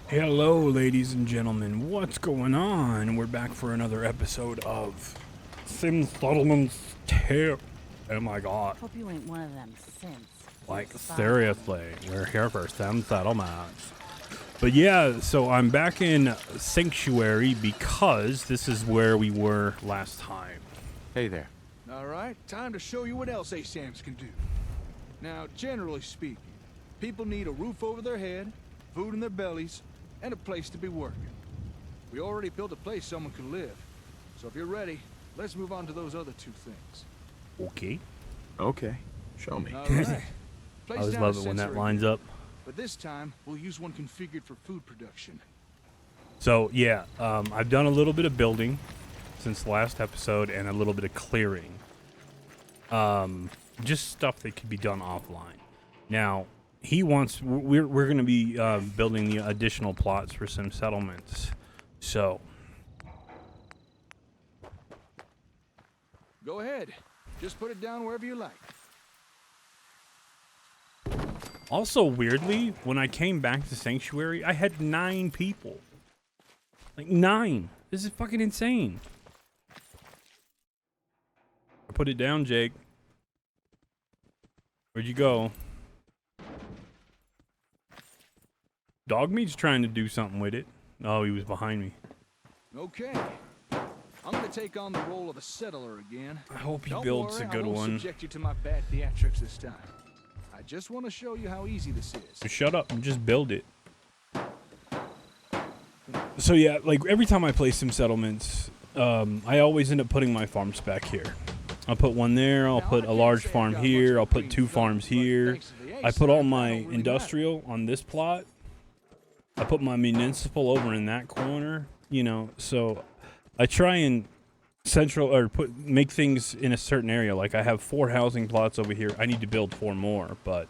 Hello, ladies and gentlemen. What's going on? We're back for another episode of Sim Settlements 2. Oh my god. Hope you ain't one of them Sims. Like, seriously, we're here for Sim Settlements. But yeah, so I'm back in Sanctuary because this is where we were last time. Hey there. All right, time to show you what else ASAMs can do. Now, generally speaking, people need a roof over their head, food in their bellies, and a place to be working. We already built a place someone could live. So if you're ready, let's move on to those other two things. Okay. Okay. Show me. All right. I always love it when that lines up. But this time, we'll use one configured for food production. So yeah, I've done a little bit of building since the last episode and a little bit of clearing. Just stuff that could be done offline. Now, we're going to be building the additional plots for some settlements. So, Go ahead. Just put it down wherever you like. also weirdly, when I came back to Sanctuary, I had 9 people. Like 9. This is fucking insane. I put it down, Jake. Where'd you go? Dogmeat's trying to do something with it. Oh, he was behind me. Okay. I'm gonna take on the role of a settler again. I hope he Don't builds worry, a good I won't one. subject you to my bad theatrics this time. I just want to show you how easy this is. Shut up and just build it. So yeah, like every time I play some settlements, I always end up putting my farms back here. I'll put one there, I'll put a large farm here, I'll put 2 farms here. I put all my industrial on this plot. I put my municipal over in that corner, you know, so I try and make things in a certain area. Like I have 4 housing plots over here. I need to build 4 more, but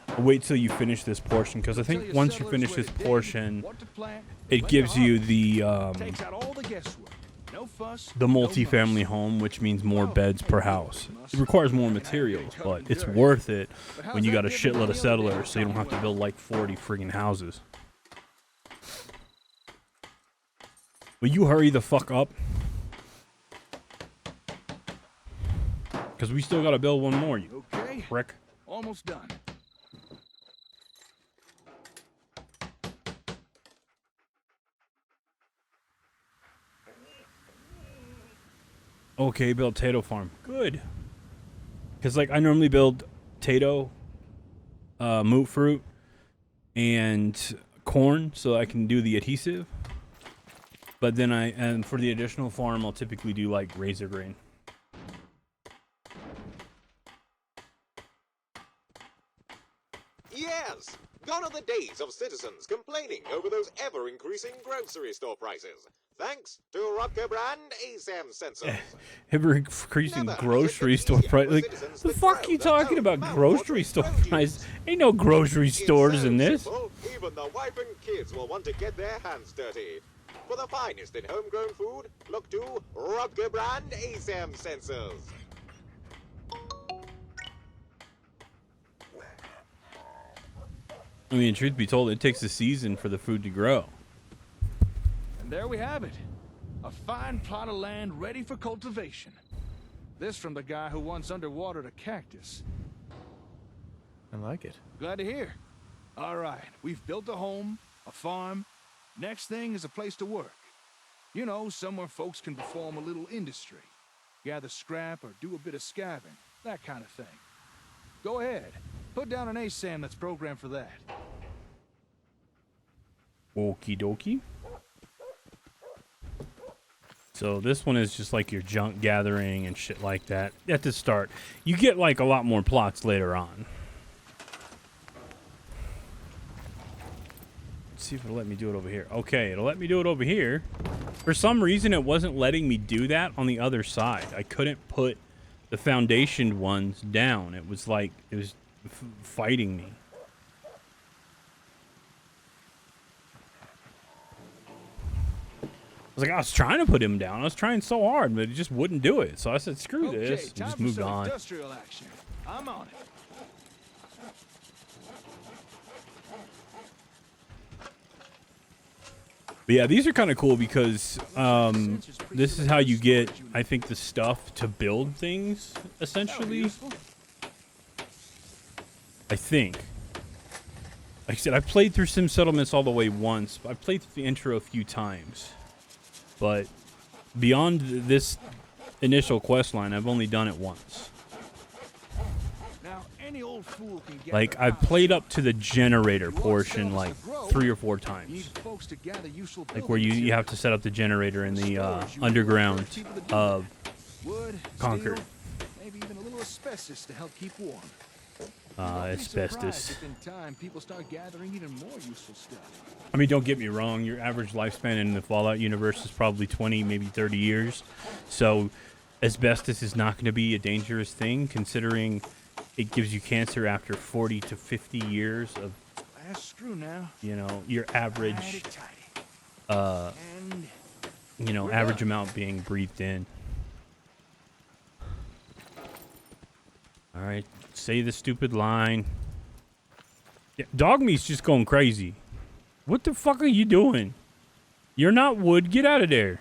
I'll wait till you finish this portion, because I think once you finish this portion, it gives you the multi-family home, which means more beds per house. It requires more materials, but it's worth it when you got a shitload of settlers, so you don't have to build like 40 friggin' houses. Will you hurry the fuck up? Because we still gotta build one more, you prick. Almost done. Okay, build Tato farm. Good. Because like I normally build Tato, moot fruit, and corn so I can do the adhesive. But then for the additional farm, I'll typically do like razor grain. Yes! Gone are the days of citizens complaining over those ever-increasing grocery store prices. Thanks to Rutger brand ASAM sensors. Ever-increasing grocery store price. Like, the fuck are you talking about? Grocery store price? Ain't no grocery stores in this. Simple, even the wife and kids will want to get their hands dirty. For the finest in homegrown food, look to Rutger brand ASAM sensors. I mean, truth be told, it takes a season for the food to grow. And there we have it. A fine plot of land ready for cultivation. This from the guy who once underwatered a cactus. I like it. Glad to hear. All right, we've built a home, a farm. Next thing is a place to work. You know, somewhere folks can perform a little industry. Gather scrap or do a bit of scavenging, that kind of thing. Go ahead. Put down an ASAM that's programmed for that. Okie dokie. So this one is just like your junk gathering and shit like that at the start. You get like a lot more plots later on. Let's see if it'll let me do it over here. Okay, it'll let me do it over here. For some reason, it wasn't letting me do that on the other side. I couldn't put the foundation ones down. It was like, it was fighting me. I was trying to put him down. I was trying so hard, but he just wouldn't do it. So I said, screw this, and just moved on. Industrial action. I'm on it. But yeah, these are kind of cool because this is how you get, I think, the stuff to build things, essentially. I think. Like I said, I played through Sim Settlements all the way once. I played through the intro a few times. But beyond this initial quest line, I've only done it once. Now, any old fool can get Like, I've played up to the generator portion like 3 or 4 times. Like where you have to set up the generator in the underground of Concord. Maybe even a little asbestos to help keep warm. Asbestos. In time, people start gathering even more useful stuff. I mean, don't get me wrong. Your average lifespan in the Fallout universe is probably 20, maybe 30 years. So asbestos is not going to be a dangerous thing, considering it gives you cancer after 40 to 50 years of, Last screw now. you know, your average, And you know, average amount being breathed in. All right, say the stupid line. Yeah, dog meat's just going crazy. What the fuck are you doing? You're not wood. Get out of there.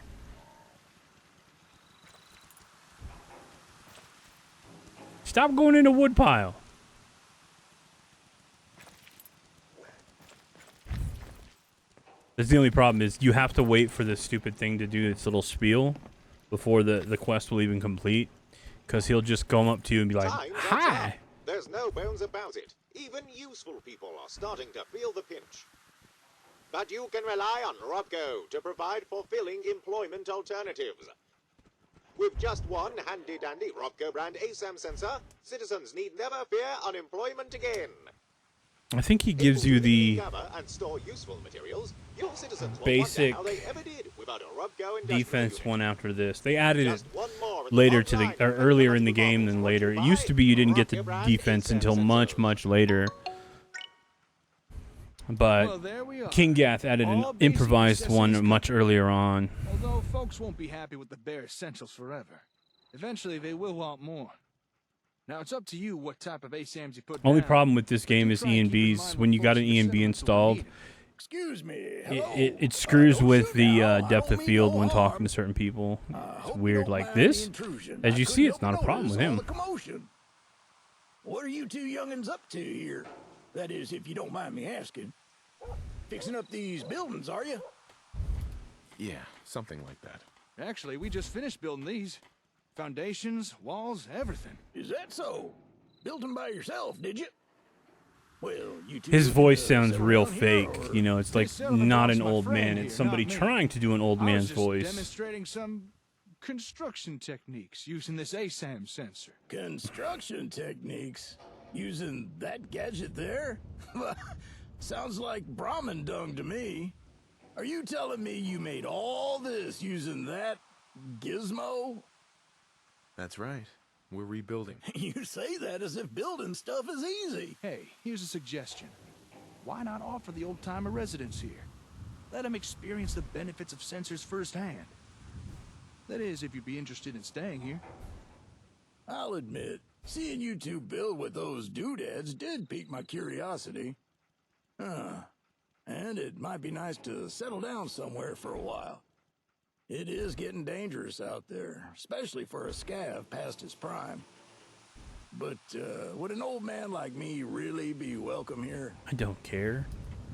Stop going in the wood pile. That's the only problem is you have to wait for this stupid thing to do its little spiel before the quest will even complete. Because he'll just come up to you and be like, Time's up. hi. There's no bones about it. Even useful people are starting to feel the pinch. But you can rely on Robco to provide fulfilling employment alternatives. With just one handy-dandy Robco brand ASAM sensor, citizens need never fear unemployment again. I think he gives you the Gather and store useful materials. Your citizens will basic wonder how they ever did without a Robco defense industrial one after this. They added it Just one more in later to the, online or earlier in the game than later. It used to be you didn't get the Robco brand defense ASAM until sensor. much later. But well, there we are. King Gath added an All basic improvised one necessities much earlier on. Although folks won't be happy with the bare essentials forever. Eventually they will want more. Now it's up to you what type of ASAMs you put Only down. problem with this game Do is try and keep in ENBs. mind When what you got folks an are ENB sentimental installed, need. Excuse me. it screws with the depth of field when talking to certain people. It's weird like this. As you see, it's not a problem with him. What are you two youngins up to here? That is, if you don't mind me asking. Fixing up these buildings, are you? Yeah, something like that. Actually, we just finished building these. Foundations, walls, everything. Is that so? Built them by yourself, did you? Well, you two His voice settle sounds real down here, fake. or- You know, it's like settlement not belongs an to my old friend man. here, It's somebody not me. trying to do an old I was man's just voice. demonstrating some construction techniques using this ASAM sensor. Construction techniques? Using that gadget there? Sounds like Brahmin dung to me. Are you telling me you made all this using that gizmo? That's right. We're rebuilding. You say that as if building stuff is easy. Hey, here's a suggestion. Why not offer the old-timer residents here? Let them experience the benefits of sensors firsthand. That is, if you'd be interested in staying here. I'll admit, seeing you two build with those doodads did pique my curiosity. And it might be nice to settle down somewhere for a while. It is getting dangerous out there, especially for a scav past his prime. But would an old man like me really be welcome here? I don't care.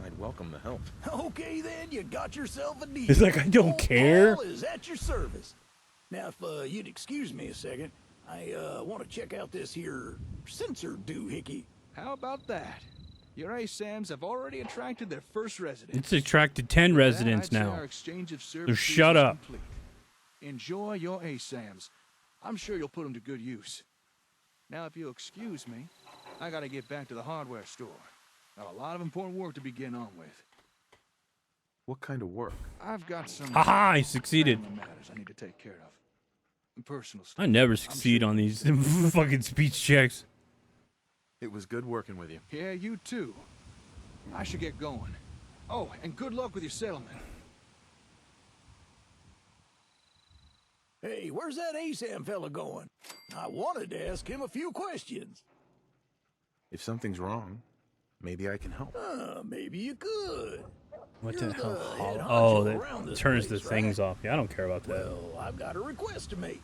I'd welcome the help. Okay then, you got yourself a deal. He's like, I don't Old care. Paul is at your service. Now, if you'd excuse me a second, I want to check out this here sensor doohickey. How about that? Your ASAMs have already attracted their first residents. It's attracted 10 residents I'd say now. our exchange of services shut is up. complete. Enjoy your ASAMs. I'm sure you'll put them to good use. Now, if you'll excuse me, I gotta get back to the hardware store. Got a lot of important work to be getting on with. What kind of work? I've got some Haha, he succeeded. family matters I need to take care of. And personal stuff. I never succeed on these fucking speech checks. It was good working with you. Yeah, you too. I should get going. Oh, and good luck with your settlement. Hey, where's that ASAM fella going? I wanted to ask him a few questions. If something's wrong, maybe I can help. Maybe you could. What You're the hell? head Oh, honcho around that this turns the place, things right? off. Yeah, I don't care about that. Well, I've got a request to make.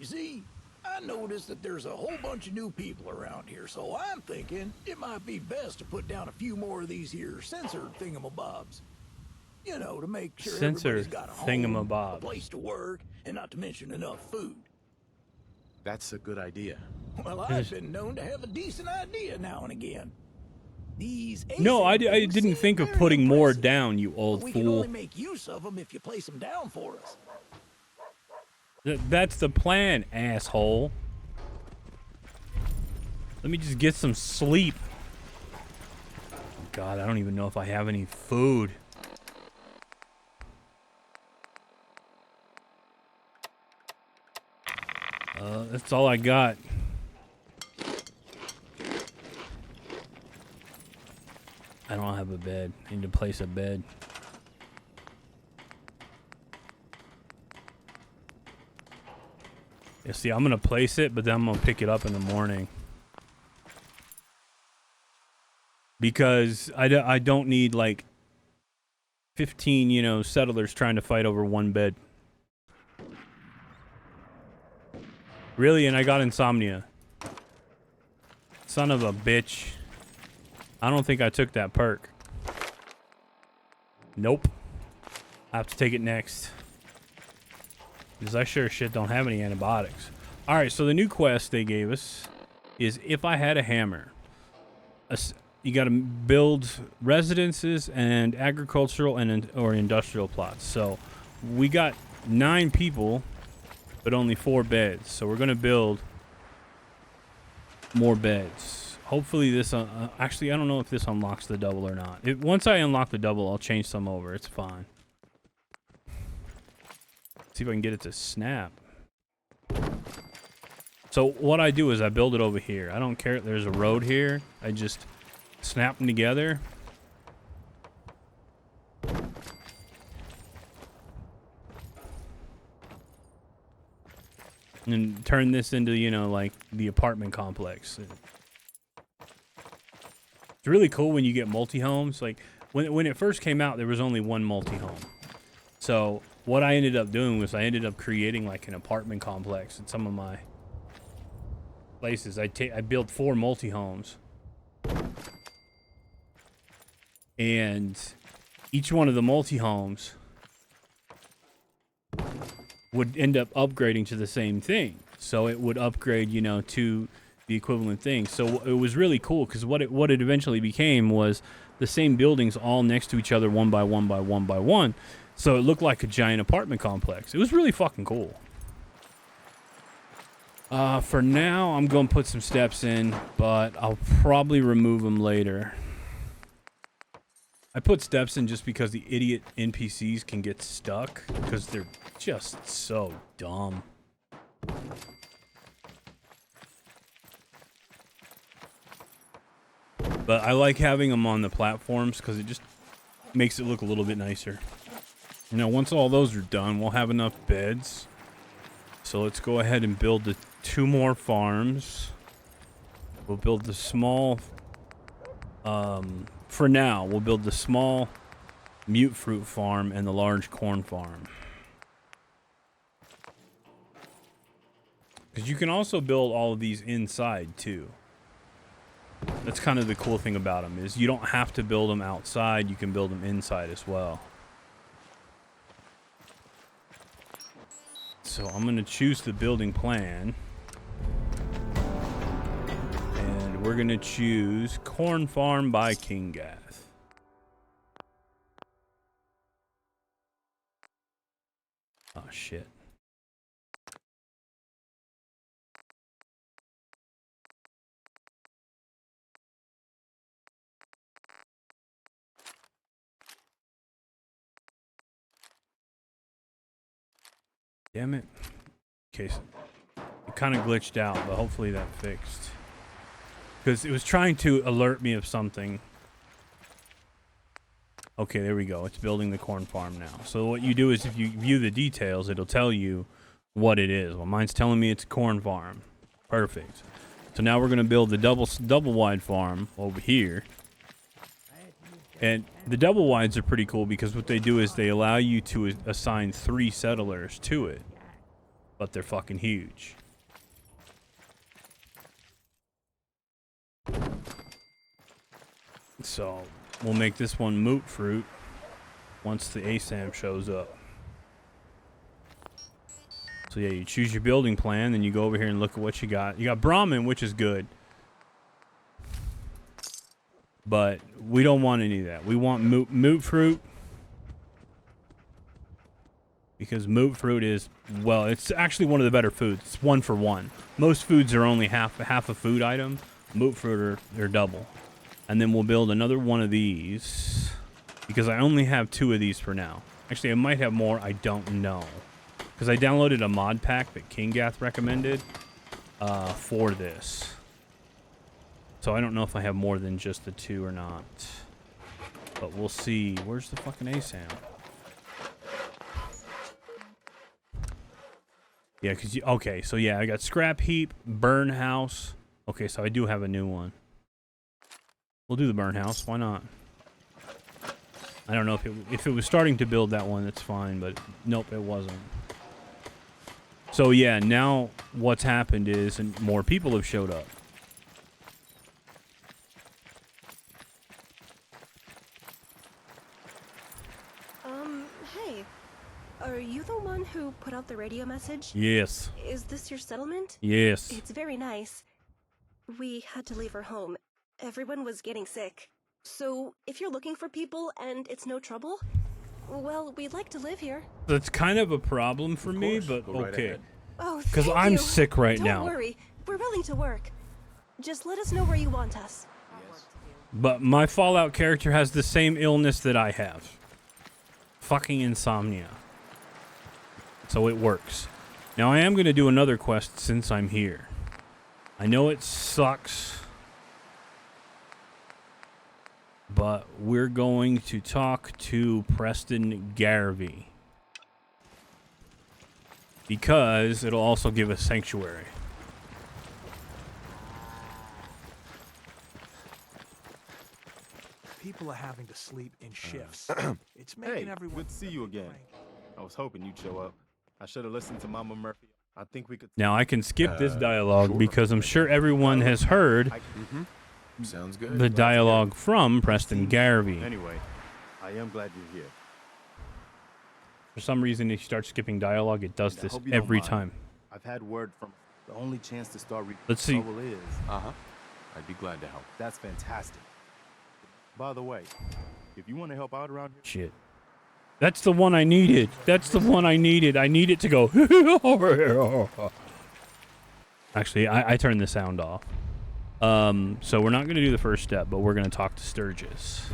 You see, I noticed that there's a whole bunch of new people around here, so I'm thinking it might be best to put down a few more of these here sensor thingamabobs. You know, to make sure Sensor everybody's got a home, thingamabobs. a place to work, and not to mention enough food. That's a good idea. Well, I've been known to have a decent idea now and again. These No, I ASIC things didn't seem think of very putting more impressive, down, you but old we can fool. only make use of them if you place them down for us. That's the plan, asshole. Let me just get some sleep. God, I don't even know if I have any food. That's all I got. I don't have a bed. I need to place a bed. Yeah, see, I'm gonna place it, but then I'm gonna pick it up in the morning. Because I don't need like 15, you know, settlers trying to fight over one bed. Really? And I got insomnia. Son of a bitch. I don't think I took that perk. Nope. I have to take it next. Because I sure as shit don't have any antibiotics. Alright, so the new quest they gave us is if I had a hammer. You got to build residences and agricultural and or industrial plots. So we got 9 people, but only 4 beds. So we're going to build more beds. Hopefully this... actually, I don't know if this unlocks the double or not. Once I unlock the double, I'll change some over. It's fine. See if I can get it to snap. So what I do is I build it over here. I don't care if there's a road here. I just snap them together. And turn this into, you know, like the apartment complex. It's really cool when you get multi-homes. Like when it first came out, there was only one multi-home. So what I ended up doing was I ended up creating like an apartment complex at some of my places. I built 4 multi-homes. And each one of the multi-homes would end up upgrading to the same thing. So it would upgrade, you know, to the equivalent thing. So it was really cool because what it eventually became was the same buildings all next to each other, one by one by one by one. So it looked like a giant apartment complex. It was really fucking cool. For now, I'm going to put some steps in, but I'll probably remove them later. I put steps in just because the idiot NPCs can get stuck because they're just so dumb. But I like having them on the platforms because it just makes it look a little bit nicer. Now, once all those are done, we'll have enough beds. So let's go ahead and build the 2 more farms. We'll build the small... for now, we'll build the small mute fruit farm and the large corn farm. Because you can also build all of these inside, too. That's kind of the cool thing about them, is you don't have to build them outside. You can build them inside as well. So I'm going to choose the building plan. And we're going to choose Corn Farm by Kingath. Oh, shit. Damn it. Okay, so it kind of glitched out, but hopefully that fixed. Because it was trying to alert me of something. Okay, there we go. It's building the corn farm now. So what you do is if you view the details, it'll tell you what it is. Well, mine's telling me it's a corn farm. Perfect. So now we're going to build the double wide farm over here. And the double wides are pretty cool because what they do is they allow you to assign 3 settlers to it. But they're fucking huge. So, we'll make this one moot fruit once the ASAM shows up. So yeah, you choose your building plan, then you go over here and look at what you got. You got Brahmin, which is good. But we don't want any of that. We want moot fruit. Because moot fruit is, well, it's actually one of the better foods. It's 1 for 1. Most foods are only half a food item. Moot fruit are double. And then we'll build another one of these. Because I only have 2 of these for now. Actually, I might have more. I don't know. Because I downloaded a mod pack that Kingath recommended for this. So I don't know if I have more than just the 2 or not. But we'll see. Where's the fucking ASAM? Yeah, because okay, so yeah, I got Scrap Heap, Burn House. Okay, so I do have a new one. We'll do the Burn House. Why not? I don't know if it was starting to build that one, that's fine, but nope, it wasn't. So yeah, now what's happened is more people have showed up. Hey. Are you the one who put out the radio message? Yes. Is this your settlement? Yes. It's very nice. We had to leave our home. Everyone was getting sick. So, if you're looking for people and it's no trouble, well, we'd like to live here. That's kind of a problem for me, but Go right okay. ahead. Oh, Because thank I'm you. sick right Don't now. worry. We're willing to work. Just let us know where you want us. But my Fallout character has the same illness that I have. Fucking insomnia. So it works. Now I am going to do another quest since I'm here. I know it sucks. But we're going to talk to Preston Garvey. Because it'll also give us sanctuary. People are having to sleep in shifts. It's making Hey, everyone. good to see you again. I was hoping you'd show up. I should have listened to Mama Murphy. I think we could. Now I can skip this dialogue sure. because I'm sure everyone has heard Sounds good. the dialogue from Preston Garvey. Anyway, I am glad you're here. For some reason, if you start skipping dialogue, it does And I this hope you don't every mind. time. I've had word from the only chance to start Let's see. trouble is. I'd be glad to help. That's fantastic. By the way, if you want to help out around here, Shit. That's the one I needed. That's the one I needed. I need it to go over here. Actually, I turned the sound off. So we're not going to do the first step, but we're going to talk to Sturgis.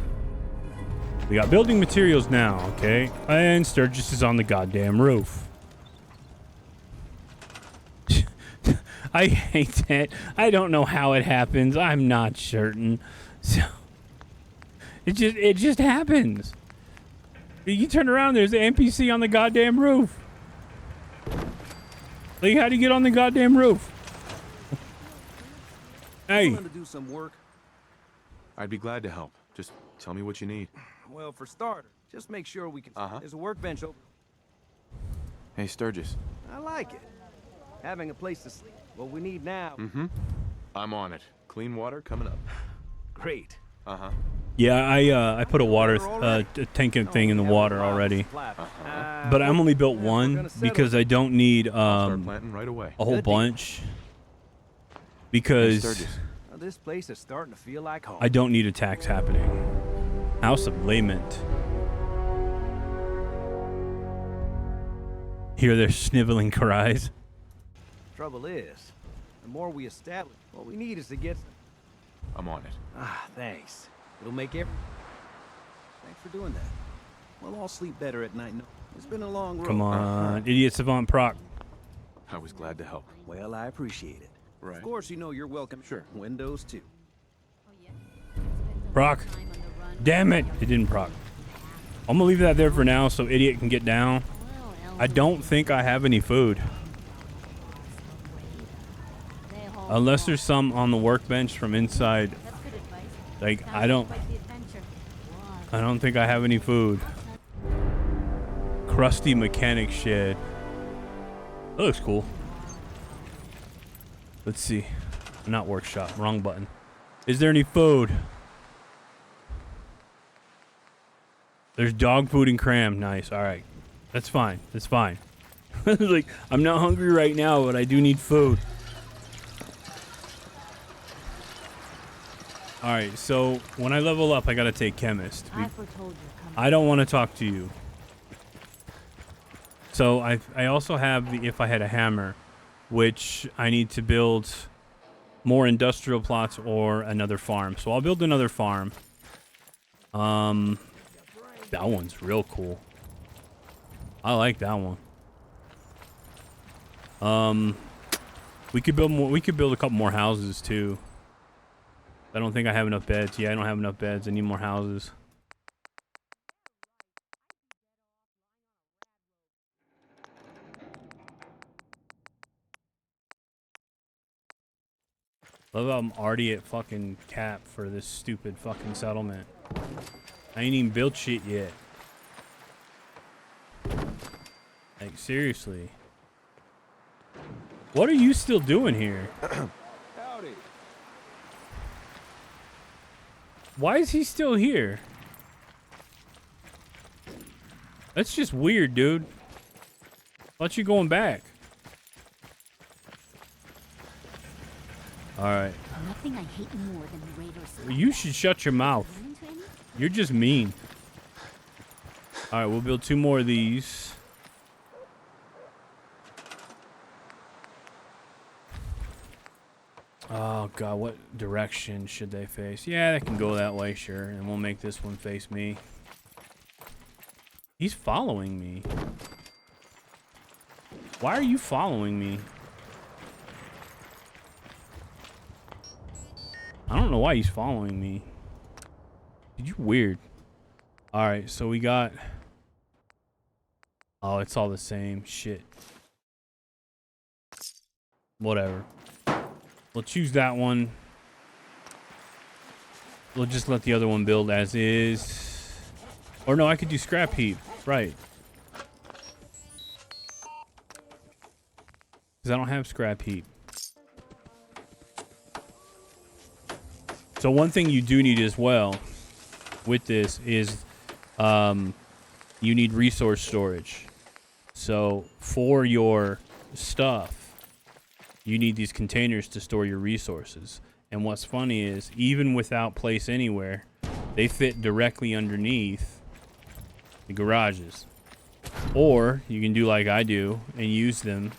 We got building materials now, okay? And Sturgis is on the goddamn roof. I hate that. I don't know how it happens. I'm not certain. So it just happens. You turn around, there's an NPC on the goddamn roof. Like, how do you get on the goddamn roof? Hey. To do some work. I'd be glad to help. Just tell me what you need. Well, for starters, just make sure we can. There's a workbench over. Hey, Sturgis. I like it. Having a place to sleep. What we need now. I'm on it. Clean water coming up. Great. Yeah, I put a water tank and thing in the water already. But I'm only built one because I don't need Start planting right away. a whole Good deal. bunch. Hey, Because Sturgis. Well, this place is starting to feel like home. I don't need attacks happening. House of Lament. Hear their sniveling cries. Trouble is, the more we establish, what we need is to get. I'm on it. Thanks. It'll make every. Thanks for doing that. We'll all sleep better at night. No, it's been a long road. Come on, idiot savant proc. I was glad to help. Well, I appreciate it. Right. Of course, you know you're welcome. Sure. Windows too. Proc. Damn it, it didn't proc. I'm gonna leave that there for now so idiot can get down. I don't think I have any food. Unless there's some on the workbench from inside. Like, I don't. I don't think I have any food. Crusty mechanic shed. That looks cool. Let's see. Not workshop. Wrong button. Is there any food? There's dog food and cram. Nice. All right. That's fine. That's fine. Like, I'm not hungry right now, but I do need food. All right. So when I level up, I got to take chemist. I foretold you coming. I don't want to talk to you. So I also have the if I had a hammer, which I need to build more industrial plots or another farm. So I'll build another farm. That one's real cool. I like that one. We could build more. We could build a couple more houses too. I don't think I have enough beds. Yeah, I don't have enough beds. I need more houses. Love how I'm already at fucking cap for this stupid fucking settlement. I ain't even built shit yet. Like, seriously. What are you still doing here? Howdy. Why is he still here? That's just weird, dude. Thought you going back. Alright. Nothing I hate more than the raiders. You should shut your mouth. You're just mean. Alright, we'll build 2 more of these. Oh god, what direction should they face? Yeah, they can go that way, sure. And we'll make this one face me. He's following me. Why are you following me? I don't know why he's following me. You weird. Alright, so we got... Oh, it's all the same. Shit. Whatever. We'll choose that one. We'll just let the other one build as is. Or no, I could do scrap heap. Right. Because I don't have scrap heap. So one thing you do need as well with this is you need resource storage. So for your stuff, you need these containers to store your resources. And what's funny is even without place anywhere, they fit directly underneath the garages. Or you can do like I do and use them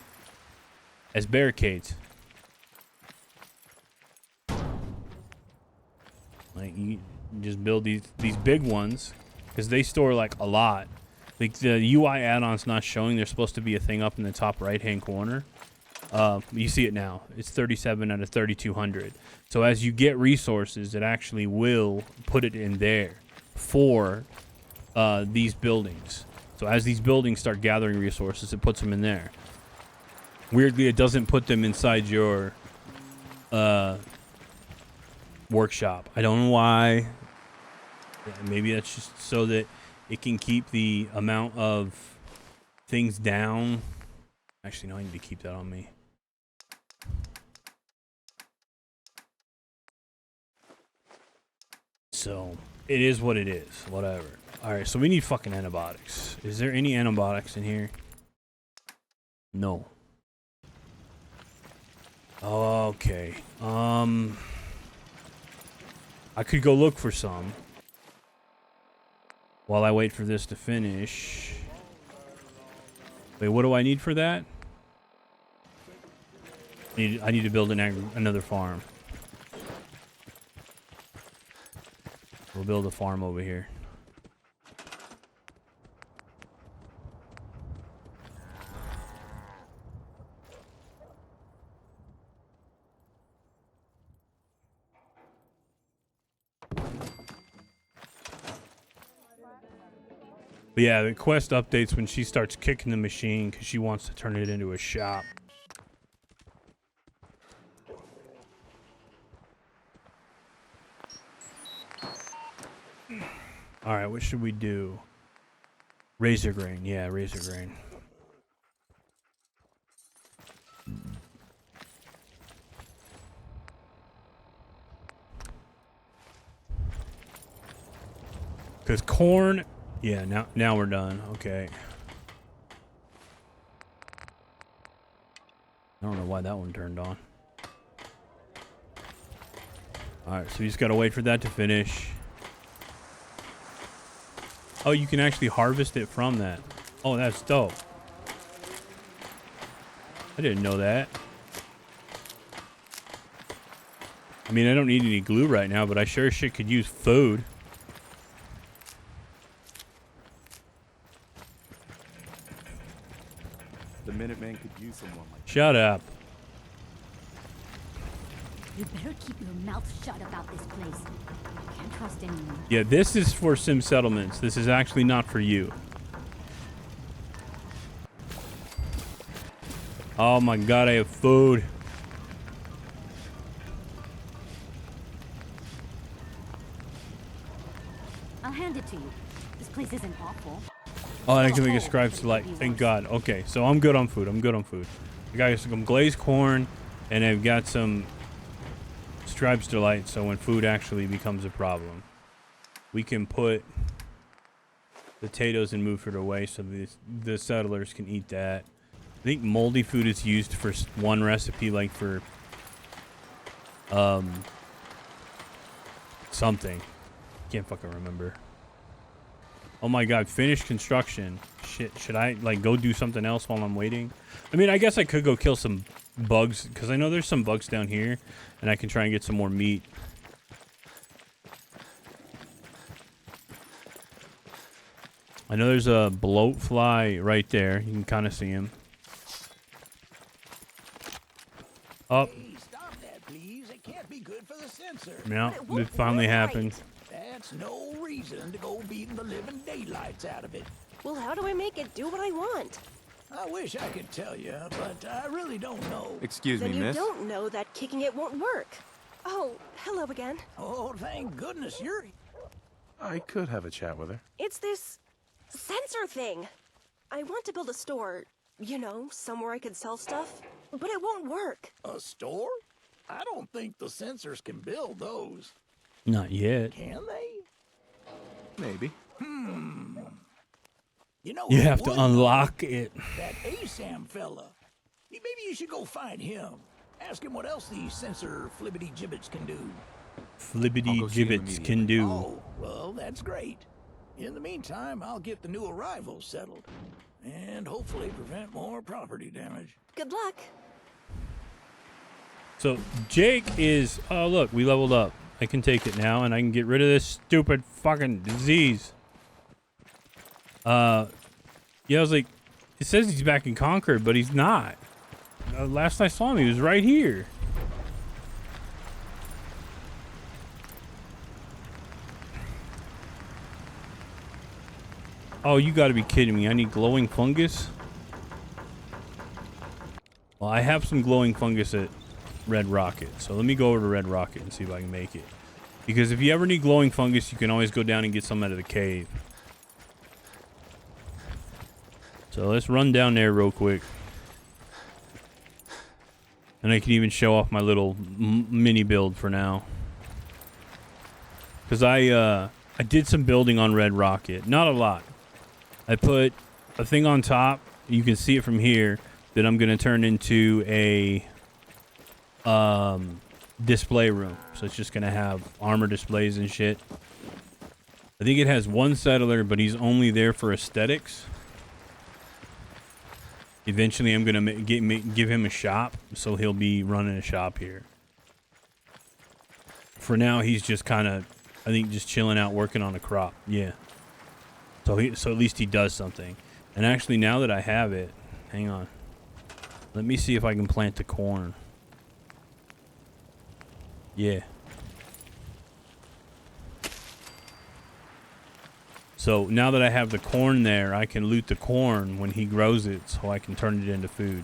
as barricades. Like you just build these big ones because they store like a lot. Like the UI add-on's not showing. There's supposed to be a thing up in the top right-hand corner. You see it now. It's 37 out of 3,200. So as you get resources, it actually will put it in there for these buildings. So as these buildings start gathering resources, it puts them in there. Weirdly, it doesn't put them inside your workshop. I don't know why. Yeah, maybe that's just so that it can keep the amount of things down. Actually, no, I need to keep that on me. So it is what it is. Whatever. All right, so we need fucking antibiotics. Is there any antibiotics in here? No. Okay. I could go look for some while I wait for this to finish. Wait, what do I need for that? I need to build another farm. We'll build a farm over here. But yeah, the quest updates when she starts kicking the machine because she wants to turn it into a shop. All right, what should we do? Razor grain. Yeah, razor grain. Because corn... Yeah, now we're done. Okay. I don't know why that one turned on. Alright, so you just gotta wait for that to finish. Oh, you can actually harvest it from that. Oh, that's dope. I didn't know that. I mean, I don't need any glue right now, but I sure as shit could use food. The Minutemen could use someone like Shut up. You better keep your mouth shut about this place. I can't trust anyone. Yeah, this is for Sim Settlements. This is actually not for you. Oh my god, I have food. I'll hand it to you. This place isn't awful. Oh, and I can make a scribe to light. Thank God. Okay, so I'm good on food. I'm good on food. I got some glazed corn, and I've got some Stripes Delight, so when food actually becomes a problem, we can put potatoes and move it away so the settlers can eat that. I think moldy food is used for one recipe, like for something. Can't fucking remember. Oh my god, finished construction. Shit, should I like go do something else while I'm waiting? I mean, I guess I could go kill some bugs, because I know there's some bugs down here, and I can try and get some more meat. I know there's a bloatfly right there. You can kind of see him. Up. Hey, stop that, please. It can't be good for the sensor. Yeah, it finally happened. That's no reason to go beating the living daylights out of it. Well, how do I make it do what I want? I wish I could tell you, but I really don't know. Excuse Then me, you miss. don't know that kicking it won't work. Oh, hello again. Oh, thank goodness you're... I could have a chat with her. It's this sensor thing. I want to build a store, you know, somewhere I could sell stuff, but it won't work. A store? I don't think the sensors can build those. Not yet. Can they? Maybe. You know, You who have to would? unlock it. That ASAM fella. Maybe you should go find him. Ask him what else these sensor flibbity gibbets can do. Flibbity I'll go see him gibbets can do. Oh, well, that's great. In the meantime, I'll get the new arrivals settled. And hopefully prevent more property damage. Good luck. So Jake is... Oh, look, we leveled up. I can take it now, and I can get rid of this stupid fucking disease. Yeah, I was like... It says he's back in Concord, but he's not. Last I saw him, he was right here. Oh, you gotta be kidding me. I need glowing fungus? Well, I have some glowing fungus at Red Rocket. So let me go over to Red Rocket and see if I can make it. Because if you ever need glowing fungus, you can always go down and get some out of the cave. So let's run down there real quick. And I can even show off my little mini build for now. Because I did some building on Red Rocket. Not a lot. I put a thing on top. You can see it from here. That I'm going to turn into a display room. So it's just going to have armor displays and shit. I think it has one settler, but he's only there for aesthetics. Eventually, I'm going to give him a shop, so he'll be running a shop here. For now, he's just kind of, I think, just chilling out, working on a crop. Yeah. So at least he does something. And actually, now that I have it, hang on. Let me see if I can plant the corn. Yeah. So now that I have the corn there, I can loot the corn when he grows it, so I can turn it into food.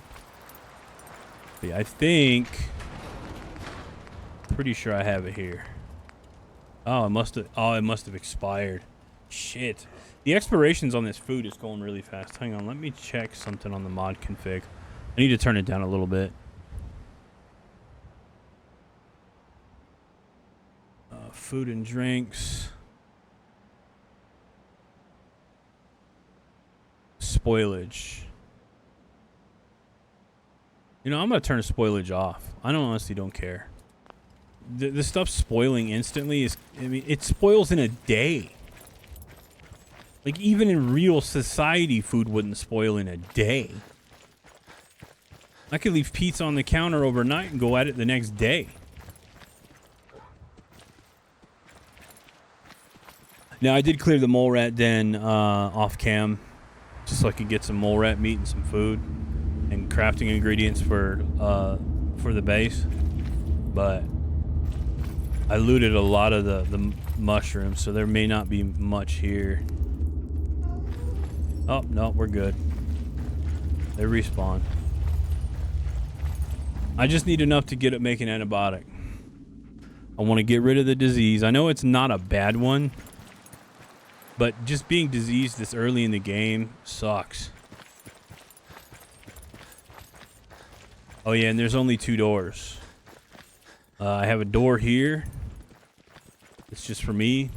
But yeah, I think... Pretty sure I have it here. Oh, it must have expired. Shit. The expirations on this food is going really fast. Hang on, let me check something on the mod config. I need to turn it down a little bit. Food and drinks. Spoilage. You know, I'm going to turn spoilage off. I honestly don't care. The stuff spoiling instantly is, I mean, it spoils in a day. Like, even in real society, food wouldn't spoil in a day. I could leave pizza on the counter overnight and go at it the next day. Now, I did clear the mole rat den off cam, just so I could get some mole rat meat and some food and crafting ingredients for the base. But I looted a lot of the mushrooms, so there may not be much here. Oh, no, we're good. They respawn. I just need enough to get it make an antibiotic. I want to get rid of the disease. I know it's not a bad one, but just being diseased this early in the game sucks. Oh yeah, and there's only 2 doors. I have a door here. It's just for me.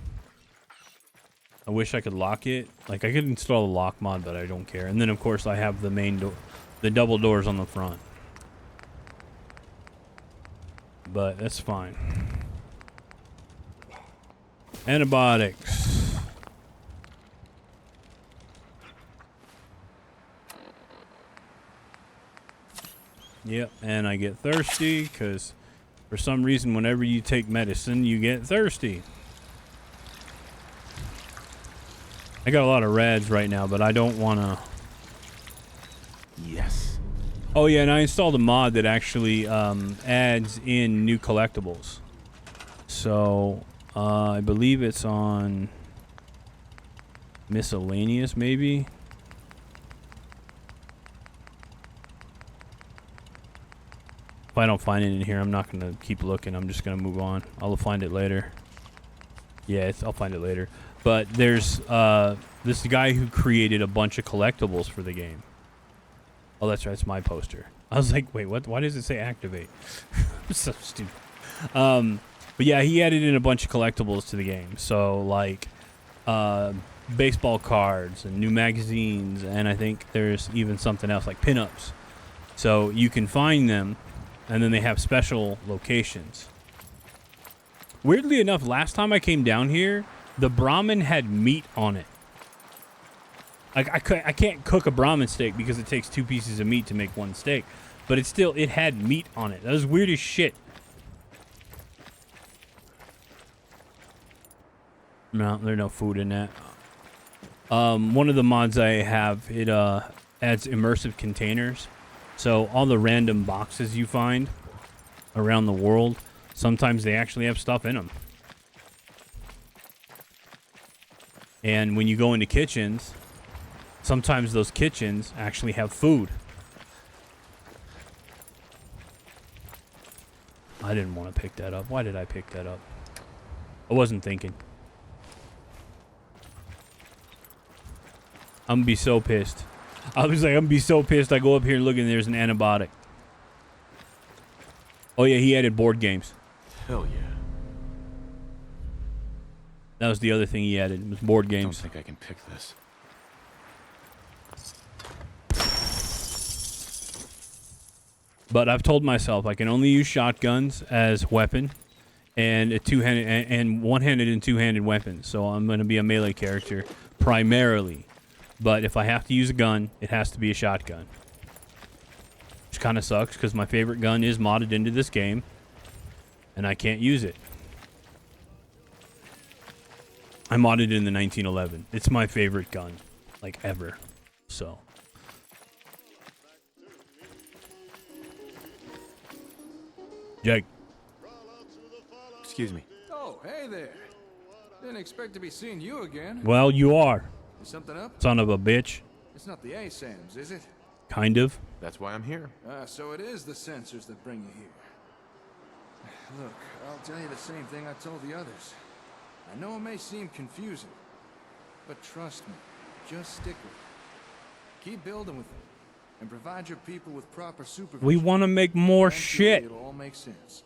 I wish I could lock it. Like, I could install a lock mod, but I don't care. And then, of course, I have the main door, the double doors on the front. But that's fine. Antibiotics. Yep, and I get thirsty because for some reason whenever you take medicine you get thirsty. I got a lot of reds right now, but I don't want to. Yes. Oh yeah, and I installed a mod that actually adds in new collectibles. So I believe it's on miscellaneous, maybe. If I don't find it in here, I'm not going to keep looking. I'm just going to move on. I'll find it later. Yeah, I'll find it later. But there's this guy who created a bunch of collectibles for the game. Oh, that's right. It's my poster. I was like, wait, what? Why does it say activate? I'm so stupid. But yeah, he added in a bunch of collectibles to the game. So, like, baseball cards and new magazines. And I think there's even something else, like pinups. So you can find them. And then they have special locations. Weirdly enough, last time I came down here, the Brahmin had meat on it. Like, I can't cook a Brahmin steak because it takes 2 pieces of meat to make 1 steak. But it had meat on it. That was weird as shit. No, there's no food in that. One of the mods I have, it adds immersive containers. So all the random boxes you find around the world, sometimes they actually have stuff in them. And when you go into kitchens, sometimes those kitchens actually have food. I didn't want to pick that up. Why did I pick that up? I wasn't thinking. I'm gonna be so pissed. I was like, I'm gonna be so pissed. I go up here and look, and there's an antibiotic. Oh yeah, he added board games. Hell yeah. That was the other thing he added. Was board games. I don't think I can pick this. But I've told myself I can only use shotguns as weapon, and a two-handed and one-handed and two-handed weapons. So I'm gonna be a melee character primarily. But if I have to use a gun, it has to be a shotgun. Which kind of sucks because my favorite gun is modded into this game. And I can't use it. I modded it in the 1911. It's my favorite gun. Like, ever. So. Jake. Excuse me. Oh, hey there. Didn't expect to be seeing you again. Well, you are. Is something up? Son of a bitch. It's not the ASAMs, is it? Kind of. That's why I'm here. So it is the sensors that bring you here. Look, I'll tell you the same thing I told the others. I know it may seem confusing, but trust me, just stick with it. Keep building with it, and provide your people with proper supervision. We want to make more Eventually, shit. It'll all make sense.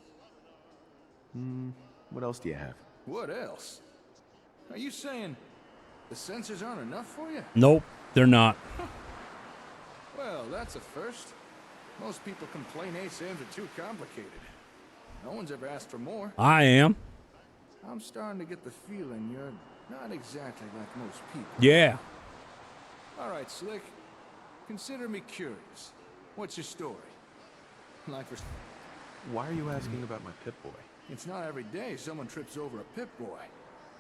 What else do you have? What else? Are you saying the sensors aren't enough for you? Nope, they're not. Well, that's a first. Most people complain ASMs are too complicated. No one's ever asked for more. I am. I'm starting to get the feeling you're not exactly like most people. Yeah. All right, Slick. Consider me curious. What's your story? Like for... Why are you asking about my Pip-Boy? It's not every day someone trips over a Pip-Boy.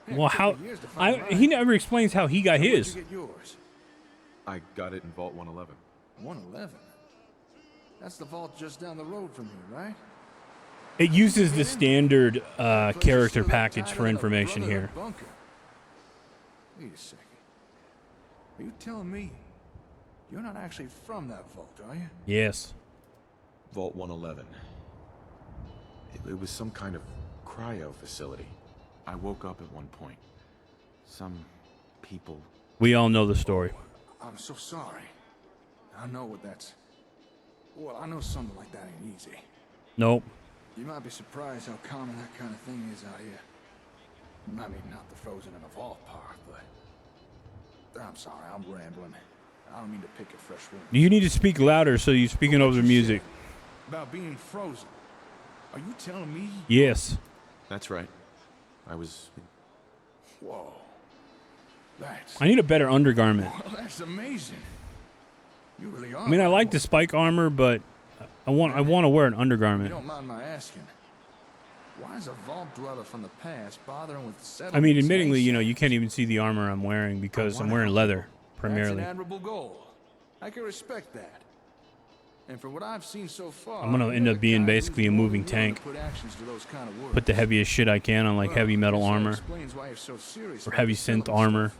Heck, Well, it took how? me years to find mine. He never explains how he got Where'd his. you get yours? I got it in Vault 111. 111. That's the vault just down the road from here, right? It uses the standard Place is character still got package tied for up in a information here. Brotherhood bunker. Wait a second. Are you telling me you're not actually from that vault, are you? Yes. Vault 111. It was some kind of cryo facility. I woke up at one point. Some people... We all know the story. I'm so sorry. I know what that's... Well, I know something like that ain't easy. Nope. You might be surprised how common that kind of thing is out here. I mean, not the frozen in a vault part, but... I'm sorry, I'm rambling. I don't mean to pick at fresh wounds. You need to speak louder so you're speaking over the music. About being frozen. Are you telling me? Yes. That's right. I was... Whoa. That's... I need a better undergarment. Well, that's amazing. You really are. I mean, I like the spike armor, but I want to wear an You undergarment. don't mind my asking. Why is a vault dweller from the past bothering with the I mean, settlements admittingly, you know, ASAP? you can't even see the armor I'm wearing because I'm wearing leather, That's primarily. an admirable goal. I can respect that. And from what I've seen so far, I'm gonna end you're up the being kind basically who's a more moving than willing tank. to put actions to those kind of words. Put the heaviest shit I can on like Well, heavy metal guess that armor explains why you're so serious or about heavy the synth settlement armor. stuff.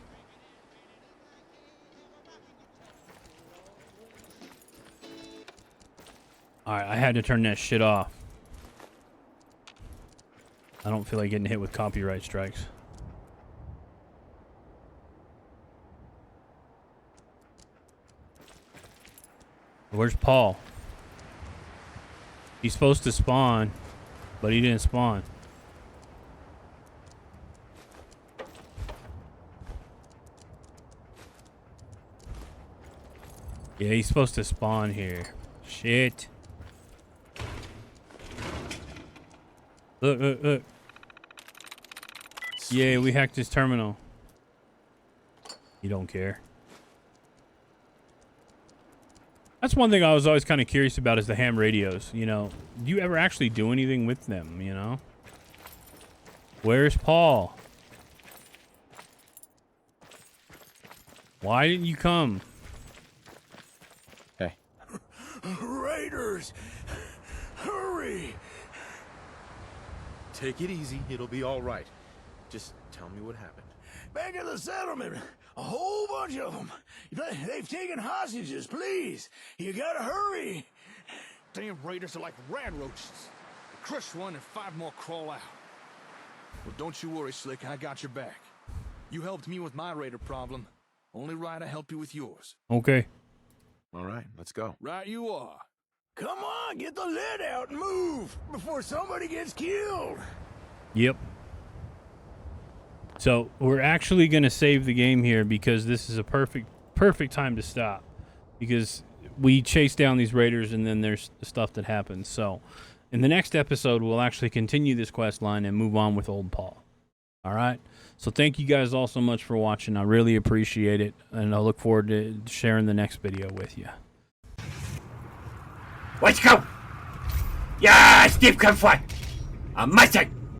Alright, I had to turn that shit off. I don't feel like getting hit with copyright strikes. Where's Paul? He's supposed to spawn, but he didn't spawn. Yeah, he's supposed to spawn here. Shit. Look, look, look. Yeah, we hacked his terminal. You don't care. That's one thing I was always kind of curious about is the ham radios. You know, do you ever actually do anything with them, you know? Where's Paul? Why didn't you come? Hey. Raiders! Hurry! Take it easy. It'll be all right. Just tell me what happened. Back at the settlement, a whole bunch of them. They've taken hostages, please. You gotta hurry. Damn raiders are like rat roaches. Crush one and 5 more crawl out. Well, don't you worry, Slick. I got your back. You helped me with my raider problem. Only right I help you with yours. Okay. All right, let's go. Right you are. Come on, get the lid out and move before somebody gets killed. Yep. So we're actually going to save the game here because this is a perfect time to stop. Because we chase down these raiders and then there's the stuff that happens. So in the next episode, we'll actually continue this quest line and move on with Old Paul. All right. So thank you guys all so much for watching. I really appreciate it. And I look forward to sharing the next video with you. Let's go! Ja, Steve, come fight! I'm missing!